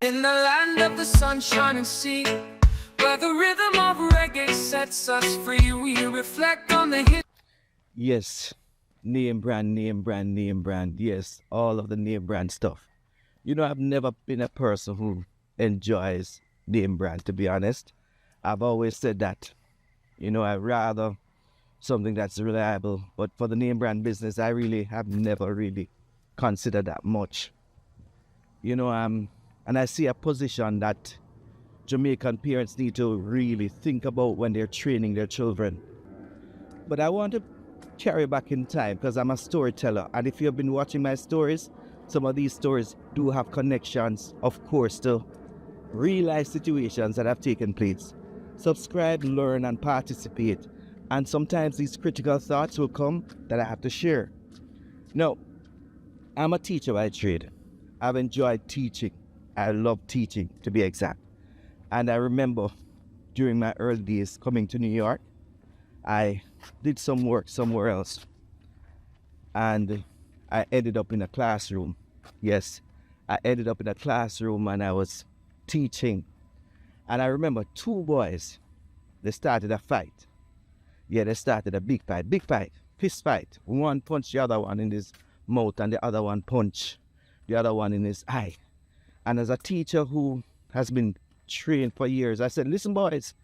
In the land of the sunshine and sea, where the rhythm of reggae sets us free, we reflect on the hit. Yes, name brand, name brand, name brand. Yes, all of the name brand stuff. You know, I've never been a person who enjoys name brand, to be honest. I've always said that. You know, I'd rather something that's reliable. But for the name brand business, I really have never really considered that much. You know, and I see a position that Jamaican parents need to really think about when they're training their children. But I want to carry back in time because I'm a storyteller. And if you've been watching my stories, some of these stories do have connections, of course, to real life situations that have taken place. Subscribe, learn, and participate. And sometimes these critical thoughts will come that I have to share. Now, I'm a teacher by trade. I've enjoyed teaching. I love teaching, to be exact. And I remember during my early days coming to New York, I did some work somewhere else. And I ended up in a classroom. Yes, I ended up in a classroom and I was teaching. And I remember two boys, they started a fight. Yeah, they started a big fight, fist fight. One punched the other one in his mouth and the other one punched the other one in his eye. And as a teacher who has been trained for years, I said, listen boys,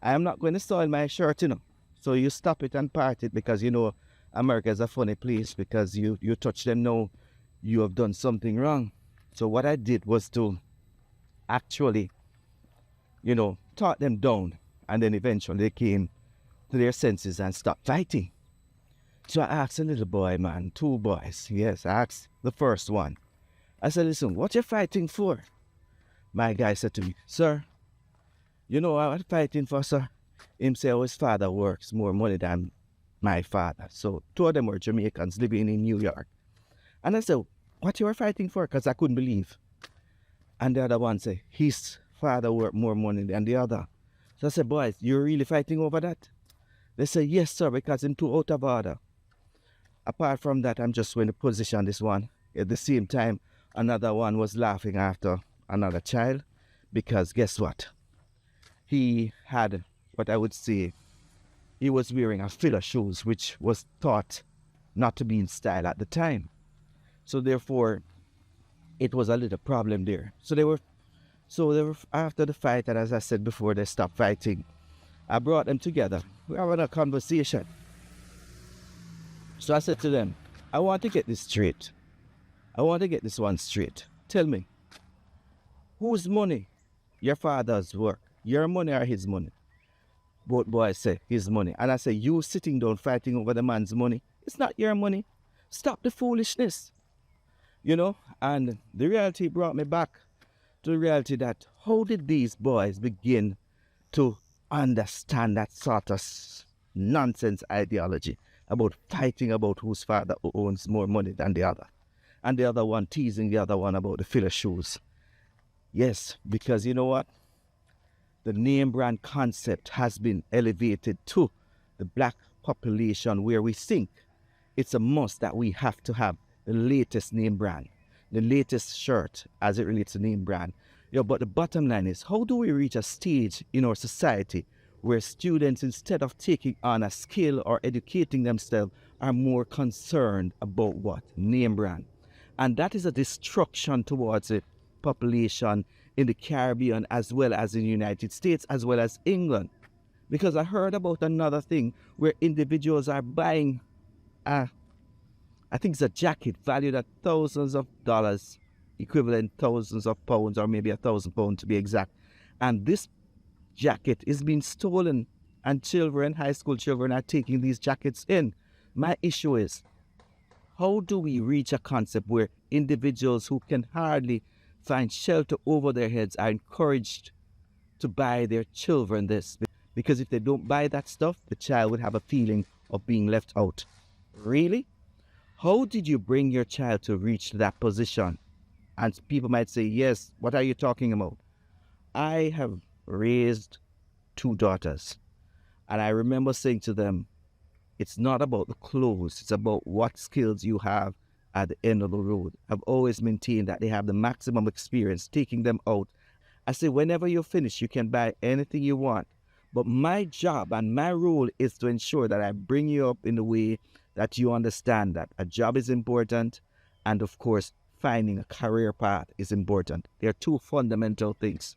I am not going to soil my shirt, you know. So you stop it and part it because, you know, America is a funny place because you touch them now, you have done something wrong. So what I did was to actually, you know, talk them down. And then eventually they came to their senses and stopped fighting. So I asked a little boy, man, two boys. Yes, I asked the first one. I said, listen, what you fighting for? My guy said to me, sir, you know what I'm fighting for, sir? Him say his father works more money than my father. So two of them were Jamaicans living in New York. And I said, what you are fighting for? Because I couldn't believe. And the other one said, his father worked more money than the other. So I said, boys, you're really fighting over that? They said, yes, sir, because I'm too out of order. Apart from that, I'm just going to position this one. At the same time, another one was laughing after another child because guess what? He had what I would say, he was wearing a filler shoes, which was thought not to be in style at the time. So therefore, it was a little problem there. So they were after the fight, and as I said before, they stopped fighting. I brought them together. We were having a conversation. So I said to them, I want to get this straight. I want to get this one straight. Tell me, whose money? Your father's work. Your money or his money? Both boys say his money. And I say, you sitting down fighting over the man's money. It's not your money. Stop the foolishness. You know, and the reality brought me back to the reality that how did these boys begin to understand that sort of nonsense ideology about fighting about whose father owns more money than the other, and the other one teasing the other one about the filler shoes. Yes, because you know what? The name brand concept has been elevated to the black population where we think it's a must that we have to have the latest name brand, the latest shirt as it relates to name brand. But the bottom line is, how do we reach a stage in our society where students, instead of taking on a skill or educating themselves, are more concerned about what? Name brand. And that is a destruction towards the population in the Caribbean as well as in the United States as well as England. Because I heard about another thing where individuals are buying I think it's a jacket valued at thousands of dollars, equivalent thousands of pounds, or maybe £1,000 to be exact. And this jacket is being stolen and children, high school children, are taking these jackets in. My issue is, how do we reach a concept where individuals who can hardly find shelter over their heads are encouraged to buy their children this? Because if they don't buy that stuff, the child would have a feeling of being left out. Really? How did you bring your child to reach that position? And people might say, yes, what are you talking about? I have raised two daughters. And I remember saying to them, it's not about the clothes, it's about what skills you have at the end of the road. I've always maintained that they have the maximum experience. Taking them out, I say, whenever you're finished, you can buy anything you want. But my job and my role is to ensure that I bring you up in the way that you understand that a job is important, and of course, finding a career path is important. They are two fundamental things.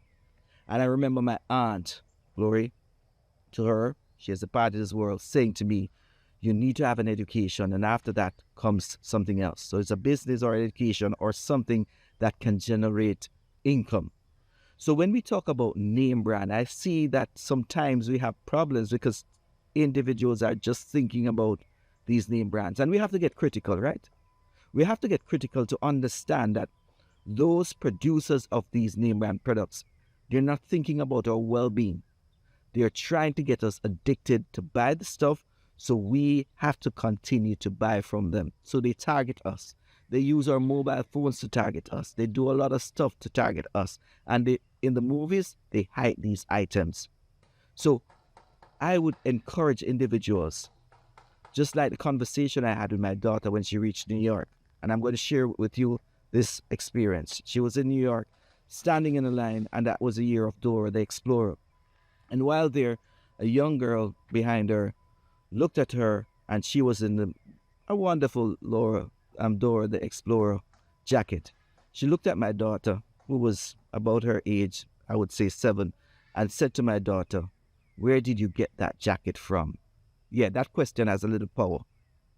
And I remember my aunt, Glory, to her, she is a part of this world, saying to me, you need to have an education, and after that comes something else. So it's a business or education or something that can generate income. So when we talk about name brand, I see that sometimes we have problems because individuals are just thinking about these name brands. And we have to get critical, right? We have to get critical to understand that those producers of these name brand products, they're not thinking about our well-being. They're trying to get us addicted to buy the stuff, so we have to continue to buy from them. So they target us. They use our mobile phones to target us. They do a lot of stuff to target us. And in the movies, they hide these items. So I would encourage individuals, just like the conversation I had with my daughter when she reached New York. And I'm going to share with you this experience. She was in New York, standing in a line, and that was the year of Dora the Explorer. And while there, a young girl behind her looked at her, and she was in a wonderful Dora the Explorer jacket. She looked at my daughter, who was about her age, I would say 7, and said to my daughter, where did you get that jacket from? Yeah, that question has a little power.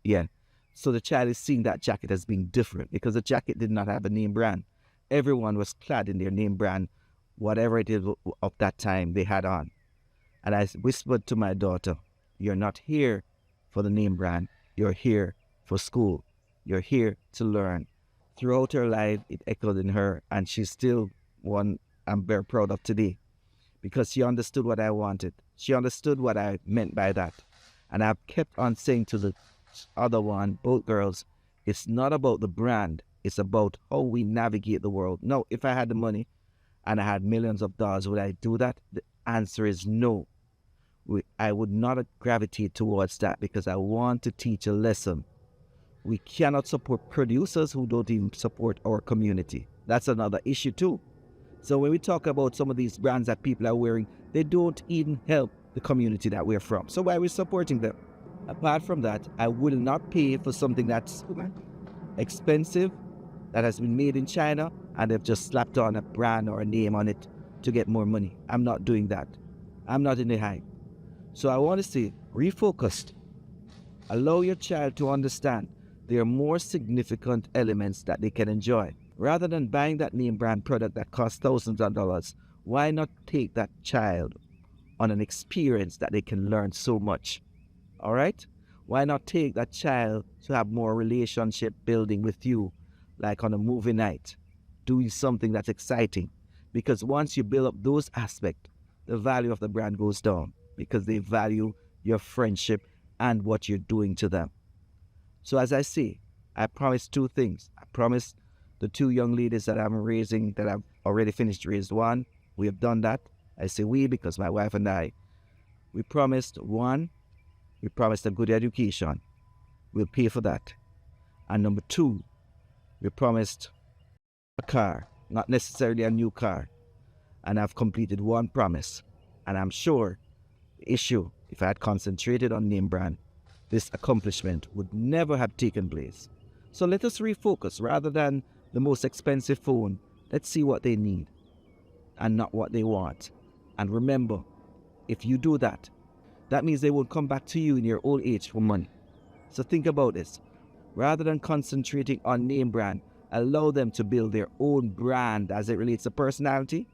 Yeah. So the child is seeing that jacket as being different because the jacket did not have a name brand. Everyone was clad in their name brand, whatever it is of that time they had on. And I whispered to my daughter, you're not here for the name brand. You're here for school. You're here to learn. Throughout her life, it echoed in her, and she's still one I'm very proud of today because she understood what I wanted. She understood what I meant by that. And I've kept on saying to the other one, both girls, it's not about the brand. It's about how we navigate the world. No, if I had the money and I had millions of dollars, would I do that? The answer is no. I would not gravitate towards that because I want to teach a lesson. We cannot support producers who don't even support our community. That's another issue too. So when we talk about some of these brands that people are wearing, they don't even help the community that we're from. So why are we supporting them? Apart from that, I will not pay for something that's expensive, that has been made in China, and they've just slapped on a brand or a name on it to get more money. I'm not doing that. I'm not in the hype. So I want to say, refocused. Allow your child to understand there are more significant elements that they can enjoy. Rather than buying that name brand product that costs thousands of dollars, why not take that child on an experience that they can learn so much? All right? Why not take that child to have more relationship building with you, like on a movie night, doing something that's exciting? Because once you build up those aspects, the value of the brand goes down because they value your friendship and what you're doing to them. So as I say, I promised 2 things. I promised the 2 young ladies that I'm raising, that I've already finished raised one. We have done that. I say we because my wife and I, we promised one, we promised a good education. We'll pay for that. And number 2, we promised a car, not necessarily a new car. And I've completed 1 promise. And I'm sure the issue, if I had concentrated on name brand, this accomplishment would never have taken place. So let us refocus. Rather than the most expensive phone, let's see what they need and not what they want. And remember, if you do that, that means they will come back to you in your old age for money. So think about this. Rather than concentrating on name brand, allow them to build their own brand as it relates to personality,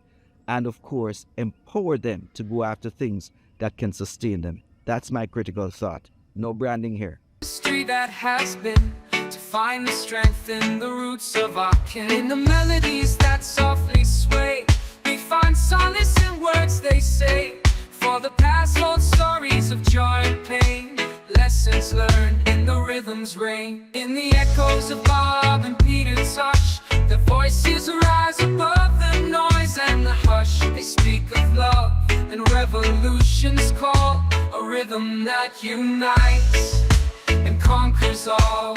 and of course, empower them to go after things that can sustain them. That's my critical thought. No branding here. History that has been, to find the strength in the roots of our kin. In the melodies that softly sway, we find solace in words they say. For the past old stories of joy and pain, lessons learned in the rhythm's reign. In the echoes of Bob and Peter's hush, the voices rise above the noise and the hush. They speak of love and revolution's call, a rhythm that unites and conquers all.